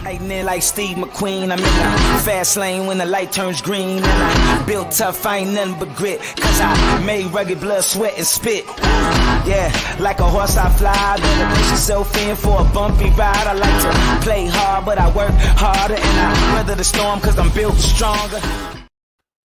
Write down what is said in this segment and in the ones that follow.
Lightning like Steve McQueen. I'm in the fast lane when the light turns green. And I built tough, I ain't nothing but grit. Cause I made rugged blood, sweat, and spit. Yeah, like a horse I fly. Better push yourself in for a bumpy ride. I like to play hard, but I work harder. And I weather the storm cause I'm built stronger.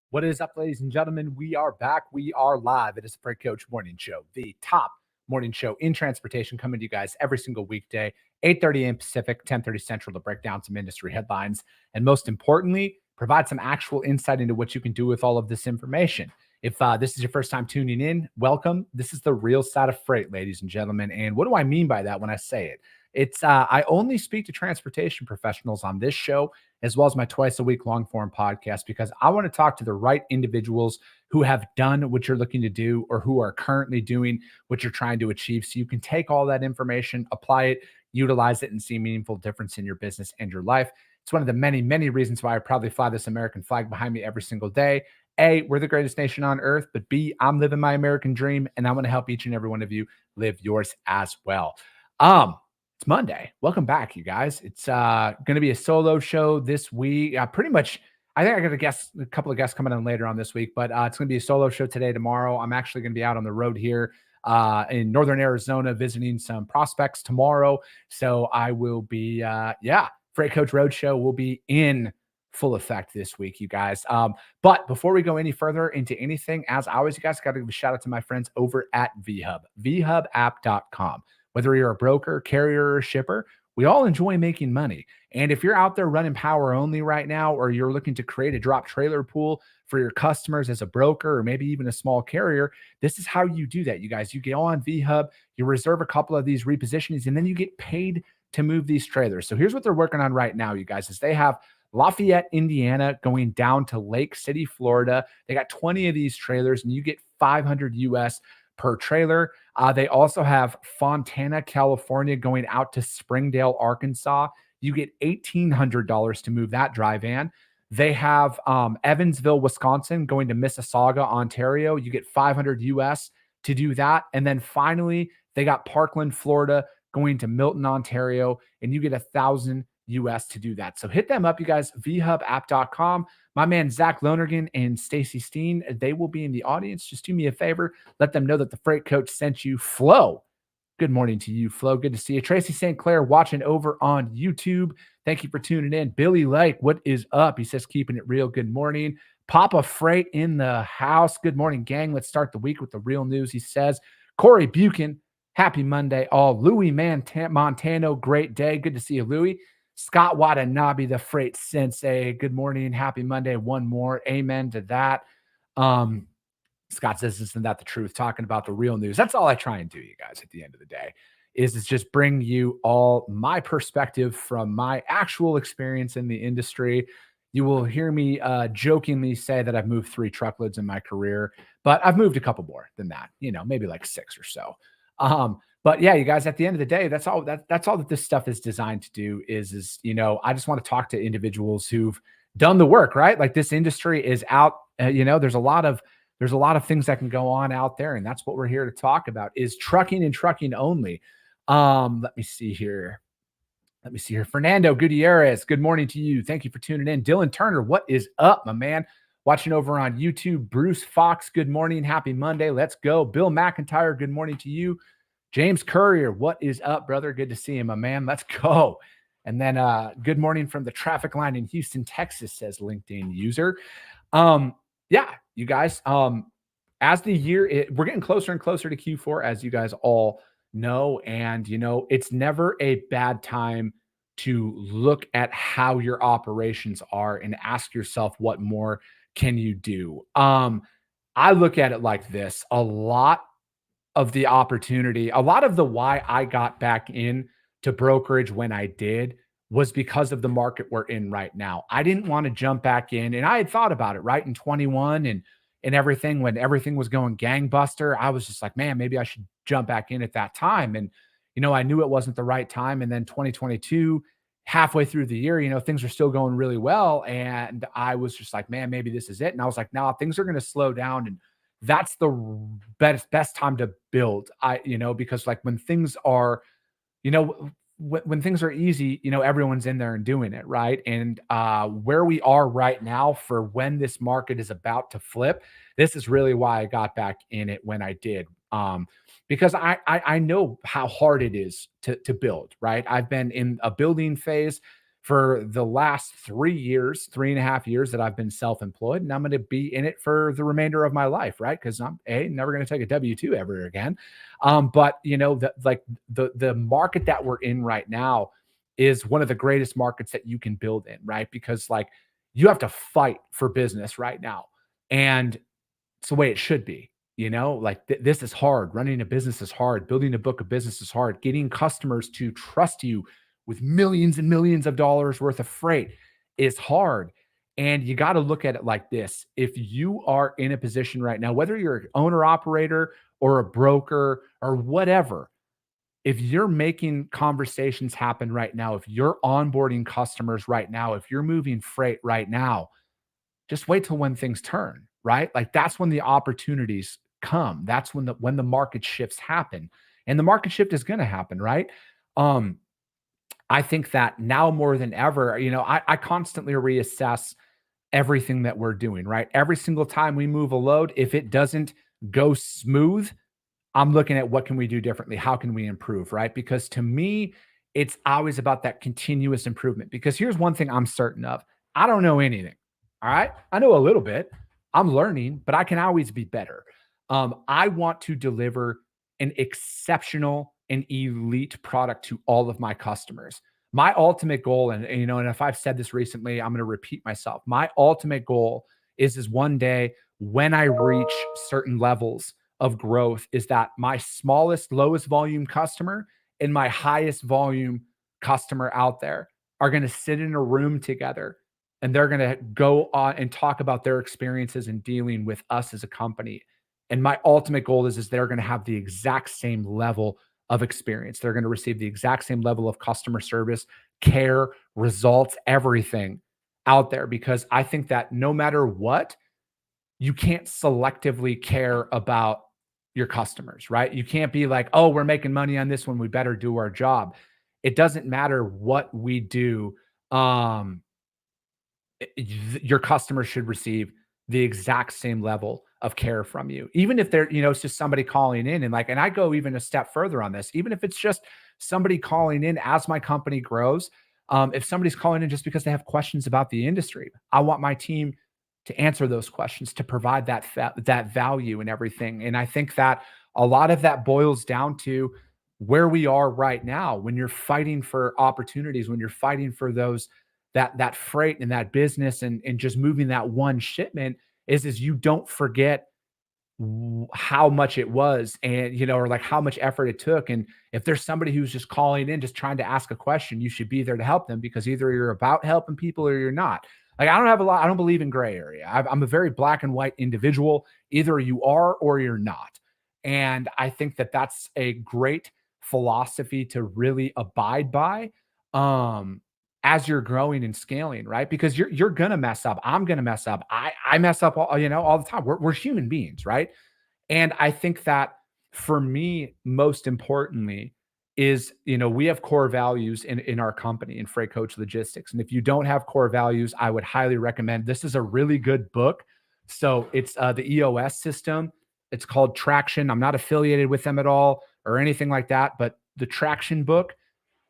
What is up, ladies and gentlemen? We are back. We are live. It is the Freight Coach Morning Show, the top morning show in transportation, coming to you guys every single weekday, 8:30 a.m. Pacific, 10:30 Central, to break down some industry headlines and, most importantly, provide some actual insight into what you can do with all of this information. If this is your first time tuning in, welcome. This is the real side of freight, ladies and gentlemen. And what do I mean by that when I say it? It's I only speak to transportation professionals on this show, as well as my twice-a-week long-form podcast, because I want to talk to the right individuals who have done what you're looking to do or who are currently doing what you're trying to achieve, so you can take all that information, apply it, utilize it, and see a meaningful difference in your business and your life. It's one of the many, many reasons why I proudly fly this American flag behind me every single day. A, we're the greatest nation on earth, but B, I'm living my American dream, and I want to help each and every one of you live yours as well. It's Monday. Welcome back, you guys. It's going to be a solo show this week. Pretty much, I think I got a couple of guests coming on later on this week, but it's going to be a solo show today, tomorrow. I'm actually going to be out on the road here in Northern Arizona visiting some prospects tomorrow. So I will be, Freight Coach Roadshow will be in full effect this week, you guys. But before we go any further into anything, as always, you guys got to give a shout out to my friends over at VHub, vhubapp.com. Whether you're a broker, carrier, or shipper, we all enjoy making money. And if you're out there running power only right now, or you're looking to create a drop trailer pool for your customers as a broker, or maybe even a small carrier, this is how you do that, you guys. You go on VHub, you reserve a couple of these repositionings, and then you get paid to move these trailers. So here's what they're working on right now, you guys, is they have Lafayette, Indiana, going down to Lake City, Florida. They got 20 of these trailers, and you get $500 US per trailer. They also have Fontana, California, going out to Springdale, Arkansas. You get $1,800 to move that dry van. They have Evansville, Wisconsin, going to Mississauga, Ontario. You get $500 US to do that. And then finally, they got Parkland, Florida, going to Milton, Ontario, and you get $1,000 US to do that. So hit them up, you guys, vhubapp.com. My man, Zach Lonergan and Stacy Steen, they will be in the audience. Just do me a favor. Let them know that the Freight Coach sent you. Flo, good morning to you, Flo. Good to see you. Tracy St. Clair watching over on YouTube. Thank you for tuning in. Billy Lake, what is up? He says, keeping it real. Good morning. Papa Freight in the house. Good morning, gang. Let's start the week with the real news, he says. Corey Buchan, happy Monday all. Louis Montano, great day. Good to see you, Louis. Scott Watanabe, the Freight Sensei. Good morning. Happy Monday. One more. Amen to that. Scott says, isn't that the truth? Talking about the real news. That's all I try and do, you guys, at the end of the day, is just bring you all my perspective from my actual experience in the industry. You will hear me jokingly say that I've moved 3 truckloads in my career, but I've moved a couple more than that, maybe like 6 or so. But yeah, you guys, at the end of the day, that's all that this stuff is designed to do is I just want to talk to individuals who've done the work, right? Like, this industry is out, there's a lot of things that can go on out there. And that's what we're here to talk about, is trucking and trucking only. Let me see here. Fernando Gutierrez, good morning to you. Thank you for tuning in. Dylan Turner, what is up, my man? Watching over on YouTube. Bruce Fox, good morning. Happy Monday. Let's go. Bill McIntyre, good morning to you. James Courier, what is up, brother? Good to see you, my man. Let's go. And then good morning from the traffic line in Houston, Texas, says LinkedIn user. Yeah, you guys, as the year, we're getting closer and closer to Q4, as you guys all know. And, it's never a bad time to look at how your operations are and ask yourself, what more can you do? I look at it like this. A lot of the opportunity, a lot of the why I got back in to brokerage when I did was because of the market we're in right now. I didn't want to jump back in, and I had thought about it right in 21 and everything, when everything was going gangbuster. I was just like, man, maybe I should jump back in at that time. And, I knew it wasn't the right time. And then 2022, halfway through the year, things are still going really well. And I was just like, man, maybe this is it. And I was like, nah, things are going to slow down. And that's the best time to build. Because like when things are, when things are easy, everyone's in there and doing it, right? And where we are right now for when this market is about to flip, this is really why I got back in it when I did. Because I know how hard it is to build, right? I've been in a building phase for the last 3 years, 3.5 years that I've been self-employed, and I'm going to be in it for the remainder of my life, right? Because I'm never going to take a W-2 ever again. But the market that we're in right now is one of the greatest markets that you can build in, right? Because like you have to fight for business right now, and it's the way it should be. Like this is hard. Running a business is hard. Building a book of business is hard. Getting customers to trust you with millions and millions of dollars worth of freight is hard. And you got to look at it like this. If you are in a position right now, whether you're an owner operator or a broker or whatever, if you're making conversations happen right now, if you're onboarding customers right now, if you're moving freight right now, just wait till when things turn, right? Like that's when the opportunities come. That's when the market shifts happen. And the market shift is going to happen, right? Um, I think that now more than ever, I constantly reassess everything that we're doing, right? Every single time we move a load, if it doesn't go smooth, I'm looking at what can we do differently? How can we improve, right? Because to me, it's always about that continuous improvement. Because here's one thing I'm certain of. I don't know anything. All right. I know a little bit. I'm learning, but I can always be better. I want to deliver an exceptional and elite product to all of my customers. My ultimate goal, and if I've said this recently, I'm going to repeat myself. My ultimate goal is one day when I reach certain levels of growth is that my smallest, lowest volume customer and my highest volume customer out there are going to sit in a room together and they're going to go on and talk about their experiences in dealing with us as a company. And my ultimate goal is they're going to have the exact same level of experience. They're going to receive the exact same level of customer service, care, results, everything out there, because I think that no matter what, you can't selectively care about your customers, right? You can't be like, oh, we're making money on this one, we better do our job. It doesn't matter what we do. Your customers should receive the exact same level of care from you, even if they're, it's just somebody calling in and I go even a step further on this, even if it's just somebody calling in as my company grows. If somebody's calling in just because they have questions about the industry, I want my team to answer those questions, to provide that value and everything. And I think that a lot of that boils down to where we are right now. When you're fighting for opportunities, when you're fighting for those that freight and that business and just moving that one shipment, is you don't forget how much it was, and or like how much effort it took. And if there's somebody who's just calling in just trying to ask a question, you should be there to help them, because either you're about helping people or you're not. Like I don't believe in gray area. I'm a very black and white individual. Either you are or you're not. And I think that that's a great philosophy to really abide by as you're growing and scaling, right? Because you're gonna mess up. I'm gonna mess up. I mess up all the time. We're human beings, right? And I think that for me, most importantly, is we have core values in our company in Freight Coach Logistics. And if you don't have core values, I would highly recommend, this is a really good book. So it's the EOS system. It's called Traction. I'm not affiliated with them at all or anything like that, but the Traction book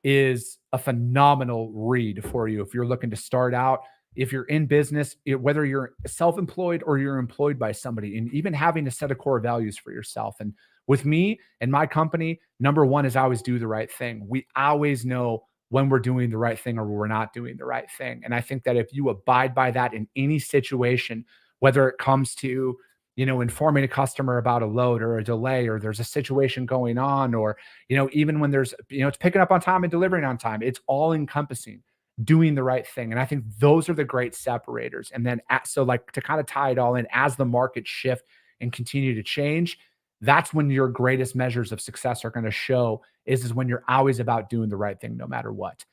is a phenomenal read for you if you're looking to start out, if you're in business, whether you're self-employed or you're employed by somebody, and even having a set of core values for yourself. And with me and my company, number one is always do the right thing. We always know when we're doing the right thing or we're not doing the right thing. And I think that if you abide by that in any situation, whether it comes to informing a customer about a load or a delay, or there's a situation going on, or, even when there's, it's picking up on time and delivering on time, it's all encompassing doing the right thing. And I think those are the great separators. And then, so like to kind of tie it all in, as the market shift and continue to change, that's when your greatest measures of success are going to show, is when you're always about doing the right thing, no matter what.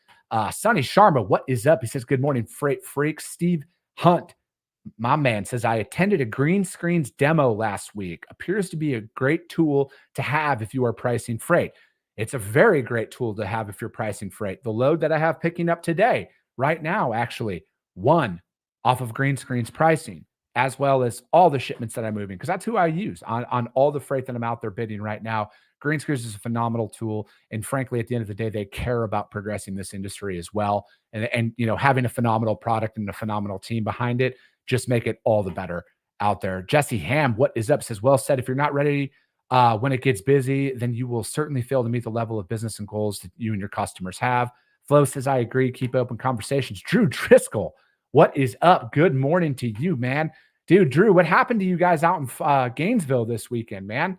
Sonny Sharma, what is up? He says, good morning, Freight Freaks. Steve Hunt, my man, says, I attended a green screens demo last week. Appears to be a great tool to have if you are pricing freight. It's a very great tool to have if you're pricing freight. The load that I have picking up today, right now, actually, one off of Green Screen's pricing, as well as all the shipments that I'm moving, because that's who I use on all the freight that I'm out there bidding right now. Green Screens is a phenomenal tool. And frankly, at the end of the day, they care about progressing this industry as well. And having a phenomenal product and a phenomenal team behind it just make it all the better out there. Jesse Ham, what is up, says, well said. If you're not ready when it gets busy, then you will certainly fail to meet the level of business and goals that you and your customers have. Flo says, I agree. Keep open conversations. Drew Driscoll, what is up? Good morning to you, man. Dude, Drew, what happened to you guys out in Gainesville this weekend, man?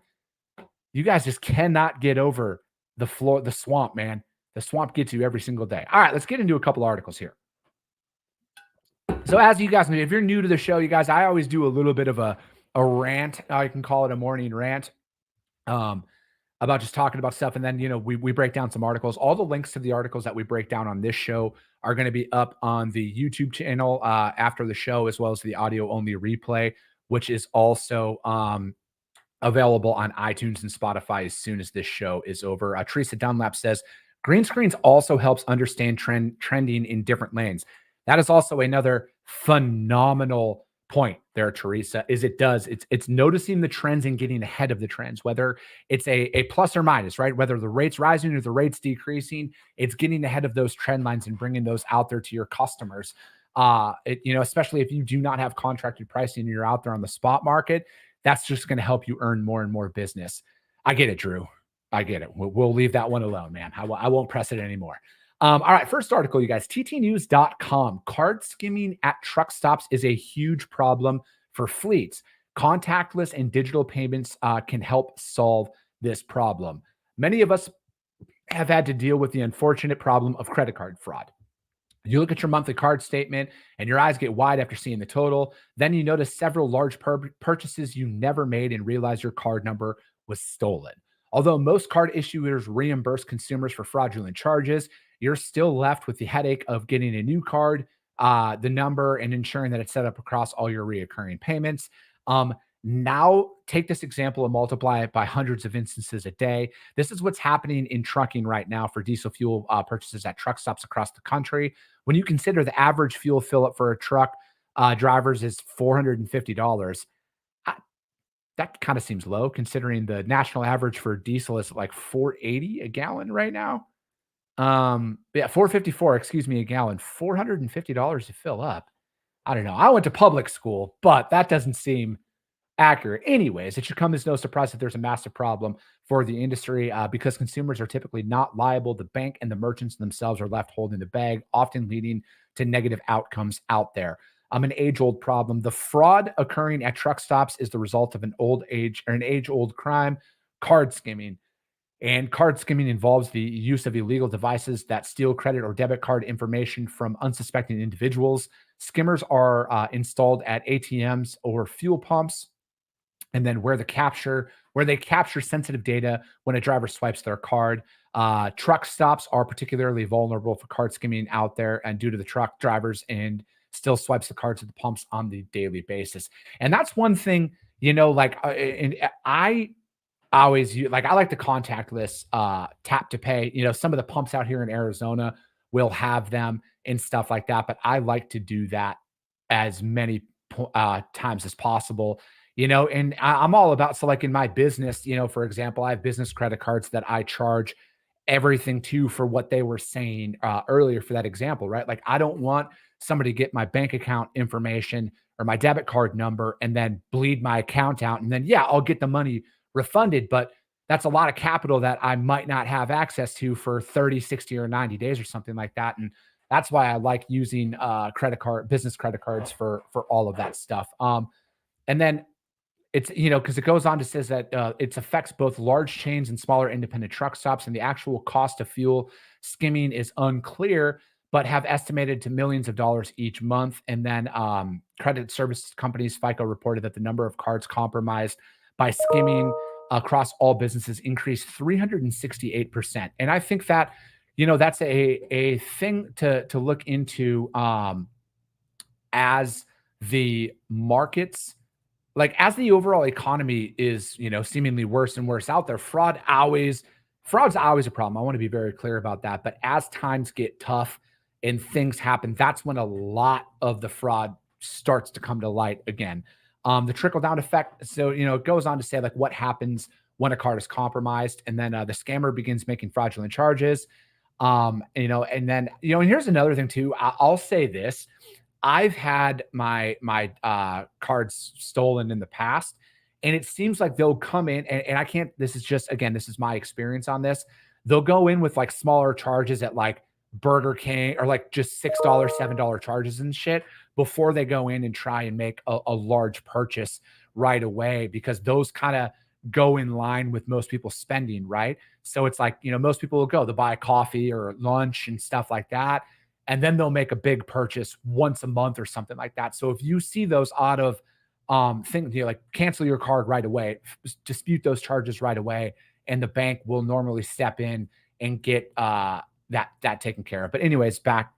You guys just cannot get over the swamp, man. The swamp gets you every single day. All right, let's get into a couple articles here. So as you guys know, if you're new to the show, you guys, I always do a little bit of a rant. I can call it a morning rant about just talking about stuff. And then, we break down some articles. All the links to the articles that we break down on this show are going to be up on the YouTube channel after the show, as well as the audio only replay, which is also available on iTunes and Spotify as soon as this show is over. Teresa Dunlap says, Green Screens also helps understand trending in different lanes. That is also another phenomenal point there, Teresa, is it's noticing the trends and getting ahead of the trends, whether it's a plus or minus, right? Whether the rate's rising or the rate's decreasing, it's getting ahead of those trend lines and bringing those out there to your customers. Especially if you do not have contracted pricing and you're out there on the spot market, that's just going to help you earn more and more business. I get it, Drew. I get it. We'll leave that one alone, man. I won't press it anymore. All right, first article, you guys, ttnews.com. Card skimming at truck stops is a huge problem for fleets. Contactless and digital payments can help solve this problem. Many of us have had to deal with the unfortunate problem of credit card fraud. You look at your monthly card statement and your eyes get wide after seeing the total. Then you notice several large purchases you never made and realize your card number was stolen. Although most card issuers reimburse consumers for fraudulent charges, you're still left with the headache of getting a new card, the number, and ensuring that it's set up across all your reoccurring payments. Now, take this example and multiply it by hundreds of instances a day. This is what's happening in trucking right now for diesel fuel purchases at truck stops across the country. When you consider the average fuel fill up for a truck drivers is $450, that kind of seems low considering the national average for diesel is like $4.80 a gallon right now. $4.54, excuse me, a gallon. $450 to fill up. I don't know. I went to public school, but that doesn't seem accurate. Anyways, it should come as no surprise that there's a massive problem for the industry because consumers are typically not liable. The bank and the merchants themselves are left holding the bag, often leading to negative outcomes out there. An age-old problem. The fraud occurring at truck stops is the result of an age-old crime, card skimming. And card skimming involves the use of illegal devices that steal credit or debit card information from unsuspecting individuals. Skimmers are installed at ATMs or fuel pumps, and then where they capture sensitive data when a driver swipes their card. Truck stops are particularly vulnerable for card skimming out there, and due to the truck drivers and still swipes the cards at the pumps on the daily basis. And that's one thing, I always use, I like the contactless tap to pay. Some of the pumps out here in Arizona will have them and stuff like that, but I like to do that as many times as possible. And I'm all about, so like in my business, for example, I have business credit cards that I charge everything to for what they were saying earlier for that example, right? Like I don't want somebody to get my bank account information or my debit card number and then bleed my account out. And then, I'll get the money refunded, but that's a lot of capital that I might not have access to for 30, 60, or 90 days or something like that. And that's why I like using business credit cards for all of that stuff. And then it's, because it goes on to says that it affects both large chains and smaller independent truck stops, and the actual cost of fuel skimming is unclear, but have estimated to millions of dollars each month. And then credit service companies, FICO, reported that the number of cards compromised by skimming across all businesses increased 368%. And I think that, that's a thing to look into as the markets, as the overall economy is, seemingly worse and worse out there. Fraud always fraud's always a problem. I want to be very clear about that. But as times get tough and things happen, that's when a lot of the fraud starts to come to light again. The trickle down effect. So, it goes on to say like what happens when a card is compromised, and then the scammer begins making fraudulent charges. And then, and here's another thing too. I'll say this. I've had my cards stolen in the past, and it seems like they'll come in and I can't, this is just, again, this is my experience on this. They'll go in with like smaller charges at like Burger King, or like just $6, $7 charges and shit, before they go in and try and make a large purchase right away, because those kind of go in line with most people's spending, right? So it's like, most people will go, they'll buy coffee or lunch and stuff like that. And then they'll make a big purchase once a month or something like that. So if you see those out of things, like cancel your card right away, dispute those charges right away, and the bank will normally step in and get that taken care of. But anyways, back,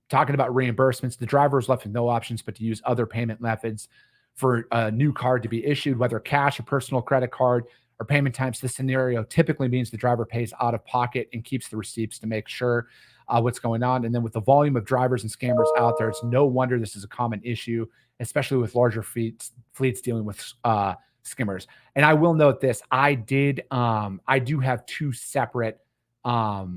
talking about reimbursements, the driver is left with no options but to use other payment methods for a new card to be issued, whether cash, a personal credit card, or payment times. This scenario typically means the driver pays out of pocket and keeps the receipts to make sure what's going on. And then with the volume of drivers and scammers out there, it's no wonder this is a common issue, especially with larger fleets dealing with skimmers. And I will note this: I do have two separate. I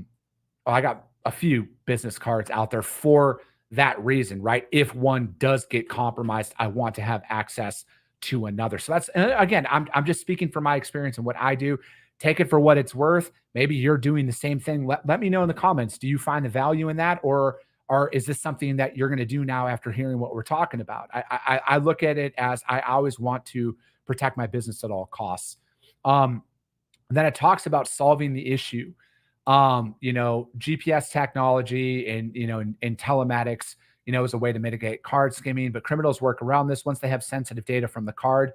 got a few business cards out there for that reason, right? If one does get compromised, I want to have access to another. So that's, again, I'm just speaking from my experience and what I do. Take it for what it's worth. Maybe you're doing the same thing. Let me know in the comments. Do you find the value in that, or is this something that you're going to do now after hearing what we're talking about? I look at it as I always want to protect my business at all costs. Then it talks about solving the issue. GPS technology and, and telematics, is a way to mitigate card skimming, but criminals work around this. Once they have sensitive data from the card,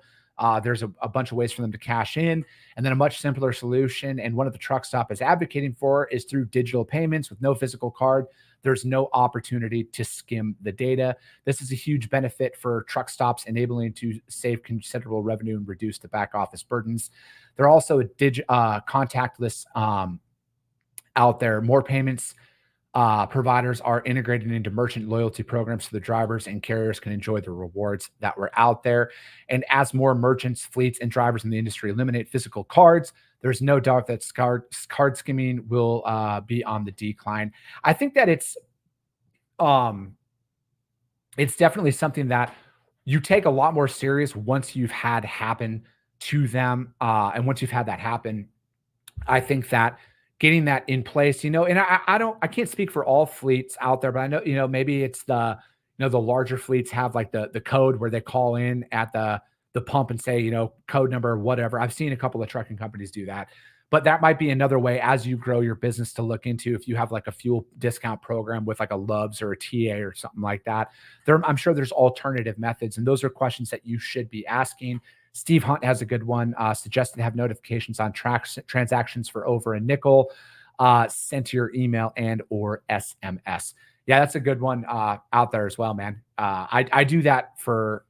there's a bunch of ways for them to cash in. And then a much simpler solution, and one of the truck stop is advocating for, is through digital payments with no physical card. There's no opportunity to skim the data. This is a huge benefit for truck stops, enabling to save considerable revenue and reduce the back office burdens. There are also contactless out there. More payments providers are integrated into merchant loyalty programs, so the drivers and carriers can enjoy the rewards that were out there. And as more merchants, fleets, and drivers in the industry eliminate physical cards, there's no doubt that card skimming will be on the decline. I think that it's definitely something that you take a lot more serious once you've had happen to them. And once you've had that happen, I think that getting that in place, and I can't speak for all fleets out there, but I know, maybe it's the larger fleets have like the code where they call in at the pump and say, code number, whatever. I've seen a couple of trucking companies do that, but that might be another way as you grow your business to look into, if you have like a fuel discount program with like a Love's or a TA or something like that. I'm sure there's alternative methods, and those are questions that you should be asking. Steve Hunt has a good one, suggested to have notifications on transactions for over a nickel sent to your email and or SMS. Yeah, that's a good one out there as well, man. I do that for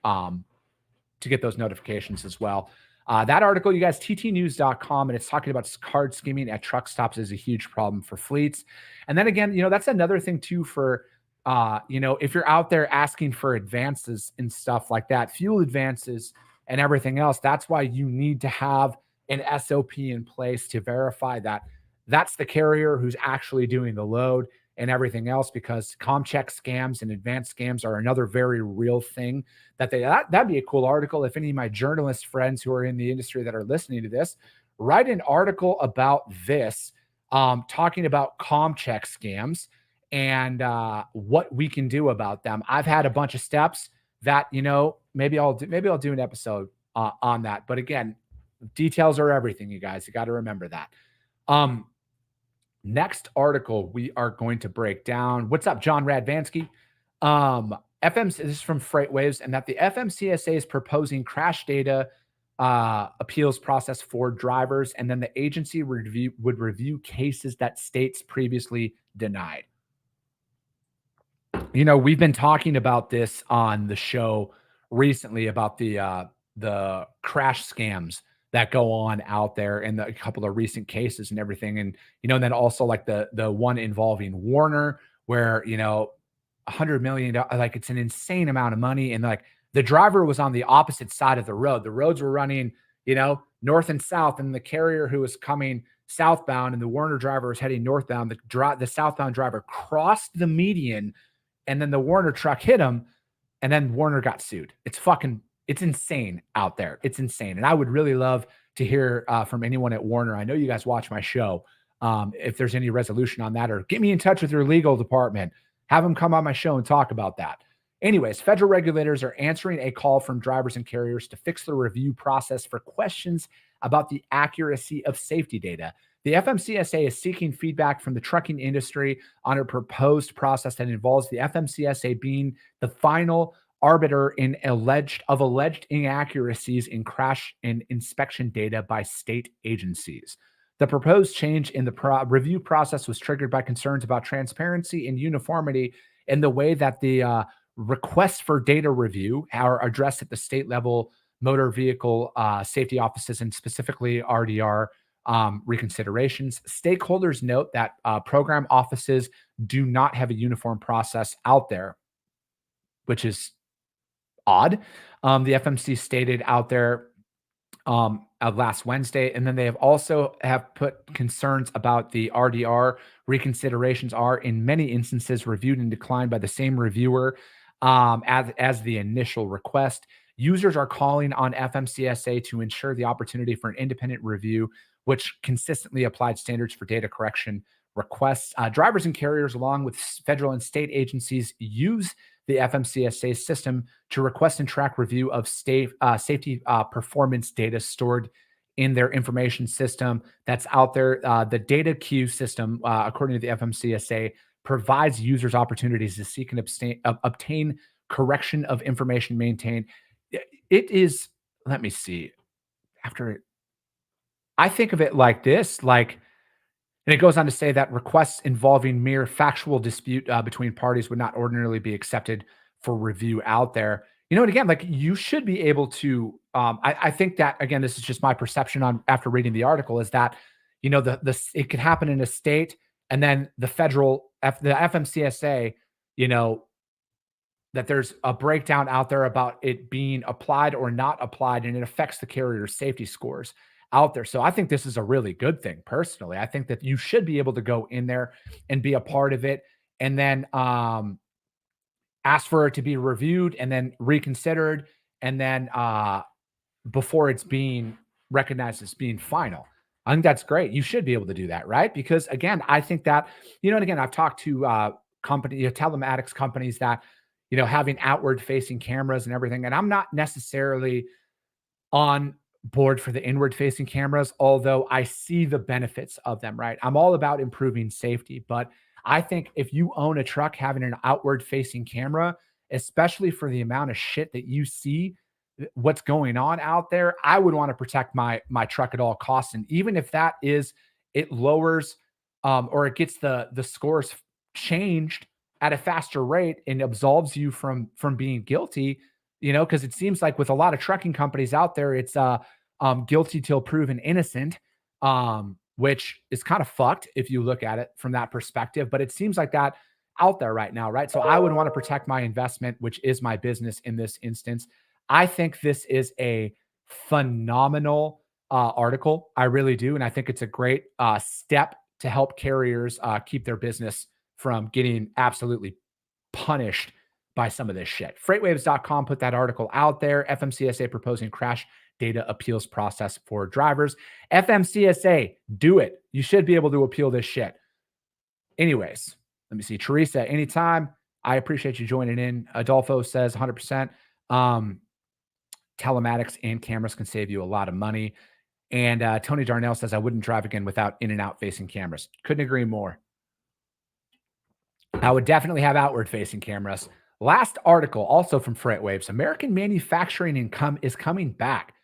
to get those notifications as well. That article, you guys, ttnews.com, and it's talking about card skimming at truck stops is a huge problem for fleets. And then again, that's another thing too for if you're out there asking for advances and stuff like that, fuel advances and everything else, that's why you need to have an SOP in place to verify that that's the carrier who's actually doing the load and everything else, because ComCheck scams and advanced scams are another very real thing that'd be a cool article. If any of my journalist friends who are in the industry that are listening to this, write an article about this, talking about ComCheck scams and what we can do about them. I've had a bunch of steps that, maybe I'll do an episode on that. But again, details are everything, you guys. You got to remember that. Next article we are going to break down. What's up, John Radvansky? This is from FreightWaves, and that the FMCSA is proposing crash data appeals process for drivers, and then the agency would review cases that states previously denied. We've been talking about this on the show recently about the crash scams that go on out there and a couple of recent cases and everything. And, and then also like the one involving Warner where, $100 million, like it's an insane amount of money. And like the driver was on the opposite side of the road. The roads were running, north and south, and the carrier who was coming southbound and the Warner driver was heading northbound. The southbound driver crossed the median, and then the Warner truck hit him, and then Warner got sued. It's insane out there. It's insane. And I would really love to hear from anyone at Warner. I know you guys watch my show. If there's any resolution on that, or get me in touch with your legal department, have them come on my show and talk about that. Anyways, federal regulators are answering a call from drivers and carriers to fix the review process for questions about the accuracy of safety data. The FMCSA is seeking feedback from the trucking industry on a proposed process that involves the FMCSA being the final arbiter in alleged inaccuracies in crash and inspection data by state agencies. The proposed change in the review process was triggered by concerns about transparency and uniformity in the way that the requests for data review are addressed at the state level motor vehicle safety offices, and specifically RDR reconsiderations. Stakeholders note that program offices do not have a uniform process out there, which is odd. The FMC stated out there last Wednesday, and then they have also put concerns about the RDR reconsiderations are in many instances reviewed and declined by the same reviewer as the initial request. Users are calling on FMCSA to ensure the opportunity for an independent review, which consistently applied standards for data correction requests. Drivers and carriers, along with federal and state agencies, use the FMCSA system to request and track review of safety performance data stored in their information system that's out there. The data queue system, according to the FMCSA, provides users opportunities to seek and obtain correction of information maintained. It is, let me see, I think of it like this, and it goes on to say that requests involving mere factual dispute between parties would not ordinarily be accepted for review out there. And again, you should be able to, I think that, again, this is just my perception after reading the article, is that, it could happen in a state, and then the FMCSA, that there's a breakdown out there about it being applied or not applied, and it affects the carrier's safety scores out there. So I think this is a really good thing. Personally, I think that you should be able to go in there and be a part of it, and then ask for it to be reviewed and then reconsidered, and then before it's being recognized as being final. I think that's great. You should be able to do that, right? Because again, I think that, and again, I've talked to telematics companies that, having outward facing cameras and everything. And I'm not necessarily on board for the inward facing cameras, although I see the benefits of them, right? I'm all about improving safety, but I think if you own a truck, having an outward facing camera, especially for the amount of shit that you see, what's going on out there, I would want to protect my truck at all costs. And even if that is, it lowers or it gets the scores changed at a faster rate and absolves you from being guilty, because it seems like with a lot of trucking companies out there, it's guilty till proven innocent, which is kind of fucked if you look at it from that perspective. But it seems like that out there right now, right? So I would want to protect my investment, which is my business in this instance. I think this is a phenomenal article. I really do. And I think it's a great step to help carriers keep their business from getting absolutely punished by some of this shit. Freightwaves.com put that article out there. FMCSA proposing crash data appeals process for drivers. FMCSA, do it. You should be able to appeal this shit. Anyways, let me see. Teresa, anytime. I appreciate you joining in. Adolfo says 100%. Telematics and cameras can save you a lot of money. And Tony Darnell says, I wouldn't drive again without in and out facing cameras. Couldn't agree more. I would definitely have outward facing cameras. Last article, also from FreightWaves, American manufacturing income is coming back,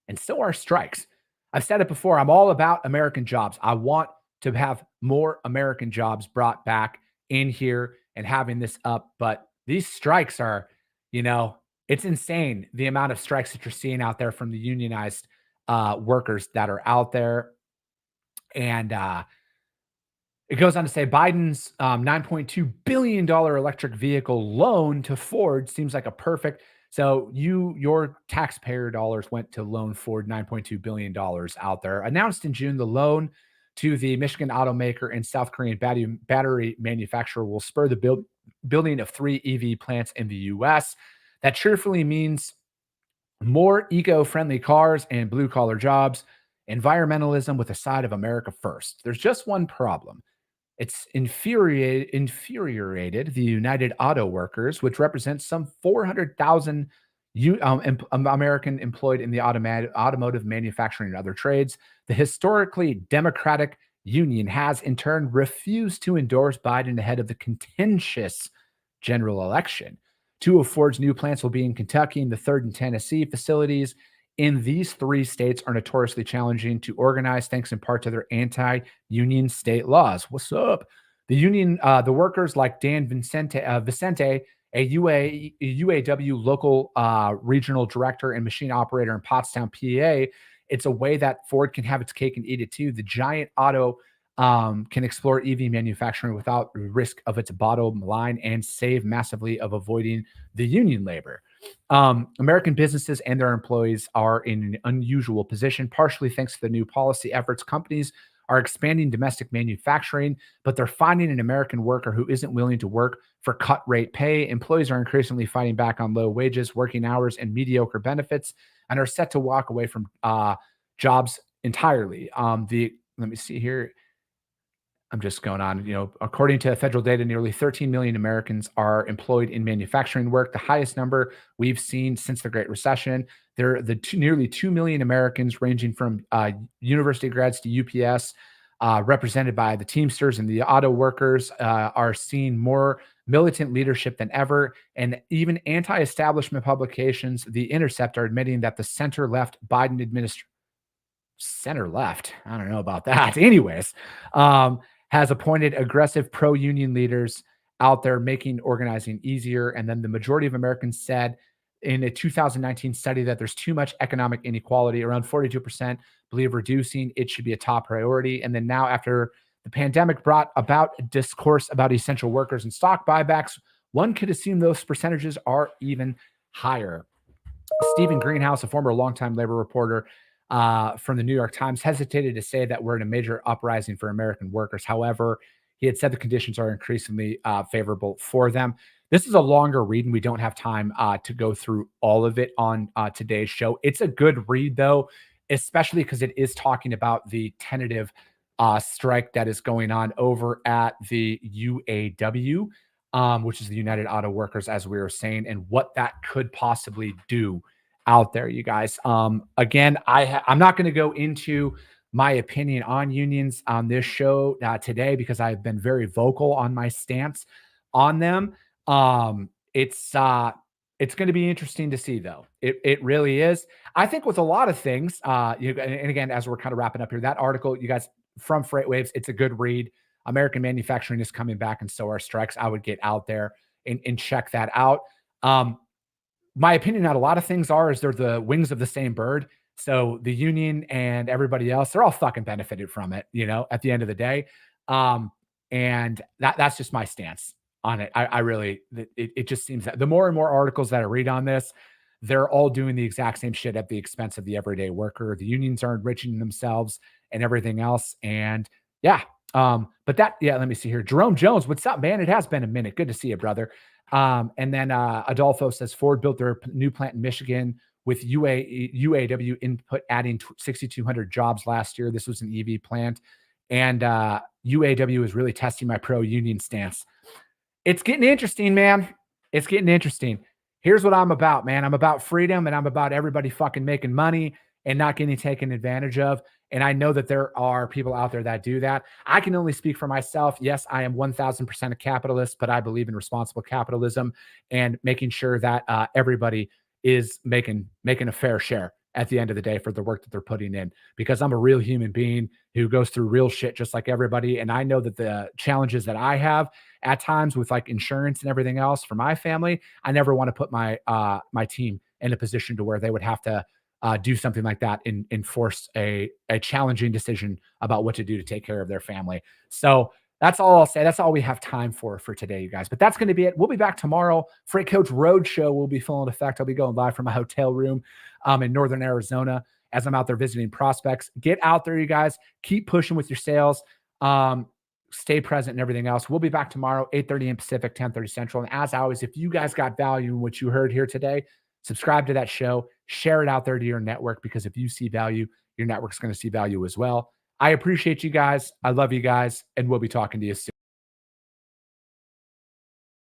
and so are strikes. I've said it before, I'm all about American jobs. I want to have more American jobs brought back in here and having this up, but these strikes are, it's insane the amount of strikes that you're seeing out there from the unionized workers that are out there. And it goes on to say Biden's $9.2 billion electric vehicle loan to Ford seems like a perfect. So your taxpayer dollars went to loan Ford $9.2 billion out there. Announced in June, the loan to the Michigan automaker and South Korean battery manufacturer will spur the building of 3 EV plants in the U.S. That cheerfully means more eco-friendly cars and blue-collar jobs, environmentalism with a side of America first. There's just one problem. It's infuriated the United Auto Workers, which represents some 400,000 American employed in the automotive manufacturing and other trades. The historically Democratic Union has, in turn, refused to endorse Biden ahead of the contentious general election. 2 of Ford's new plants will be in Kentucky and the 3rd in Tennessee. Facilities in these 3 states are notoriously challenging to organize, thanks in part to their anti-union state laws. What's up? The union, the workers like Dan Vicente, a UAW local regional director and machine operator in Pottstown, PA. It's a way that Ford can have its cake and eat it too. The giant auto can explore EV manufacturing without risk of its bottom line and save massively of avoiding the union labor. American businesses and their employees are in an unusual position, partially thanks to the new policy efforts. Companies are expanding domestic manufacturing, but they're finding an American worker who isn't willing to work for cut rate pay. Employees are increasingly fighting back on low wages, working hours, and mediocre benefits, and are set to walk away from jobs entirely. Let me see here. I'm just going on, according to federal data, nearly 13 million Americans are employed in manufacturing work, the highest number we've seen since the Great Recession. There are nearly 2 million Americans, ranging from university grads to UPS, represented by the Teamsters and the auto workers, are seeing more militant leadership than ever. And even anti-establishment publications, The Intercept, are admitting that the center-left Biden administration, center-left, I don't know about that. Anyways, has appointed aggressive pro-union leaders out there, making organizing easier. And then the majority of Americans said in a 2019 study that there's too much economic inequality. Around 42% believe reducing it should be a top priority. And then now, after the pandemic brought about a discourse about essential workers and stock buybacks, one could assume those percentages are even higher. Stephen Greenhouse, a former longtime labor reporter from the New York Times, hesitated to say that we're in a major uprising for American workers. However, he had said the conditions are increasingly favorable for them. This is a longer read, and we don't have time to go through all of it on today's show. It's a good read, though, especially because it is talking about the tentative strike that is going on over at the UAW, which is the United Auto Workers, as we were saying, and what that could possibly do out there, you guys. Again, I'm not going to go into my opinion on unions on this show today, because I've been very vocal on my stance on them. It's going to be interesting to see, though. It really is. I think with a lot of things, and again, as we're kind of wrapping up here, that article, you guys, from FreightWaves, it's a good read. American manufacturing is coming back, and so are strikes. I would get out there and check that out. My opinion on a lot of things is they're the wings of the same bird. So the union and everybody else, they're all fucking benefited from it, at the end of the day. And that's just my stance on it. It just seems that the more and more articles that I read on this, they're all doing the exact same shit at the expense of the everyday worker. The unions are enriching themselves and everything else. And let me see here. Jerome Jones, what's up, man? It has been a minute. Good to see you, brother. And then Adolfo says Ford built their new plant in Michigan with UAW input, adding 6,200 jobs last year. This was an EV plant. And UAW is really testing my pro-union stance. It's getting interesting, man. It's getting interesting. Here's what I'm about, man. I'm about freedom, and I'm about everybody fucking making money and not getting taken advantage of. And I know that there are people out there that do that. I can only speak for myself. Yes, I am 1,000% a capitalist, but I believe in responsible capitalism and making sure that everybody is making a fair share at the end of the day for the work that they're putting in, because I'm a real human being who goes through real shit just like everybody. And I know that the challenges that I have at times with like insurance and everything else for my family, I never want to put my team in a position to where they would have to do something like that and force a challenging decision about what to do to take care of their family. So that's all I'll say. That's all we have time for today, you guys. But that's going to be it. We'll be back tomorrow. Freight Coach Roadshow will be full in effect. I'll be going live from a hotel room in Northern Arizona as I'm out there visiting prospects. Get out there, you guys. Keep pushing with your sales. Stay present and everything else. We'll be back tomorrow, 8:30 a.m. Pacific, 10:30 Central. And as always, if you guys got value in what you heard here today, subscribe to that show. Share it out there to your network, because if you see value, your network's going to see value as well. I appreciate you guys. I love you guys, and we'll be talking to you soon.